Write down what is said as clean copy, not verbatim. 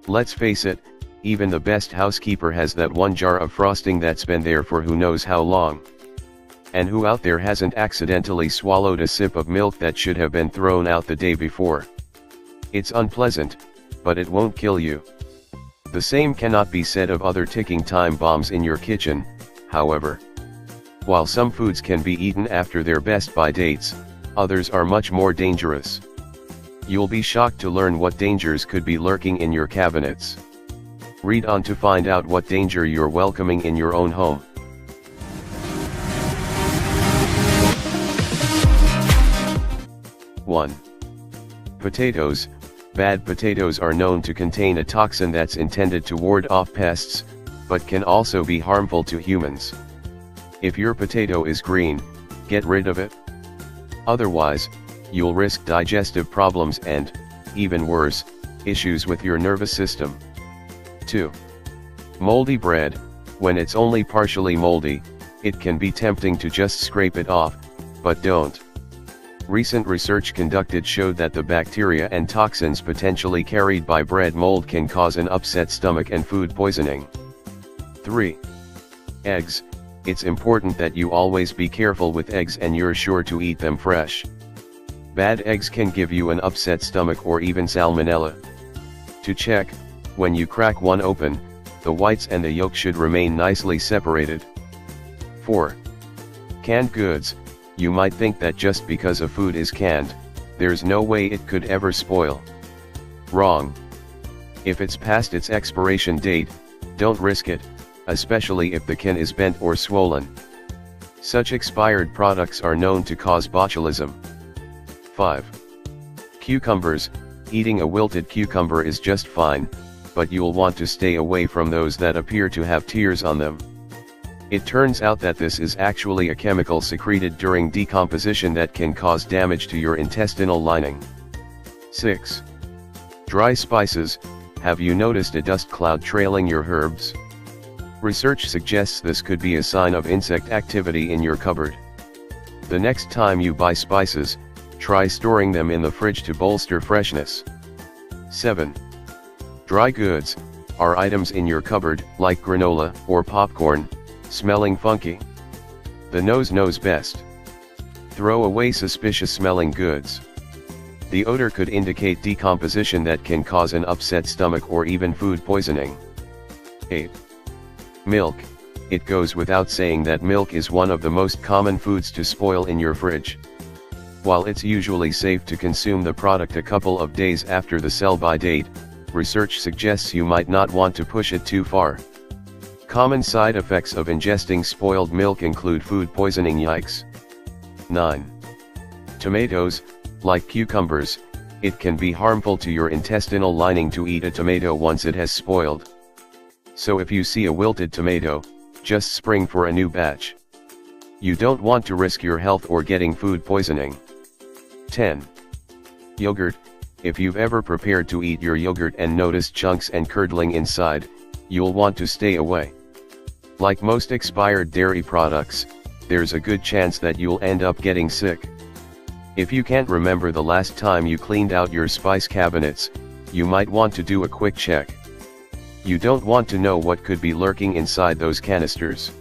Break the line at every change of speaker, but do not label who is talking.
Let's face it, even the best housekeeper has that one jar of frosting that's been there for who knows how long. And who out there hasn't accidentally swallowed a sip of milk that should have been thrown out the day before? It's unpleasant, but it won't kill you. The same cannot be said of other ticking time bombs in your kitchen, however. While some foods can be eaten after their best-by dates, others are much more dangerous. You'll be shocked to learn what dangers could be lurking in your cabinets. Read on to find out what danger you're welcoming in your own home. One. Potatoes. Bad potatoes are known to contain a toxin that's intended to ward off pests, but can also be harmful to humans. If your potato is green, get rid of it. Otherwise, you'll risk digestive problems and, even worse, issues with your nervous system. 2. Moldy bread. When it's only partially moldy, it can be tempting to just scrape it off, but don't. Recent research conducted showed that the bacteria and toxins potentially carried by bread mold can cause an upset stomach and food poisoning. 3. Eggs. It's important that you always be careful with eggs and you're sure to eat them fresh. Bad eggs can give you an upset stomach or even salmonella. To check, when you crack one open, the whites and the yolk should remain nicely separated. 4. Canned goods. You might think that just because a food is canned, there's no way it could ever spoil. Wrong. If it's past its expiration date, don't risk it, especially if the can is bent or swollen. Such expired products are known to cause botulism. 5. Cucumbers. Eating a wilted cucumber is just fine, but you'll want to stay away from those that appear to have tears on them. It turns out that this is actually a chemical secreted during decomposition that can cause damage to your intestinal lining. 6. Dry spices. Have you noticed a dust cloud trailing your herbs? Research suggests this could be a sign of insect activity in your cupboard. The next time you buy spices, try storing them in the fridge to bolster freshness. 7. Dry goods. Are items in your cupboard, like granola or popcorn, smelling funky? The nose knows best. Throw away suspicious smelling goods. The odor could indicate decomposition that can cause an upset stomach or even food poisoning. 8. Milk. It goes without saying that milk is one of the most common foods to spoil in your fridge. While it's usually safe to consume the product a couple of days after the sell-by date, research suggests you might not want to push it too far. Common side effects of ingesting spoiled milk include food poisoning. Yikes. 9. Tomatoes. Like cucumbers, it can be harmful to your intestinal lining to eat a tomato once it has spoiled. So if you see a wilted tomato, just spring for a new batch. You don't want to risk your health or getting food poisoning. 10. Yogurt. If you've ever prepared to eat your yogurt and noticed chunks and curdling inside, you'll want to stay away. Like most expired dairy products, there's a good chance that you'll end up getting sick. If you can't remember the last time you cleaned out your spice cabinets, you might want to do a quick check. You don't want to know what could be lurking inside those canisters.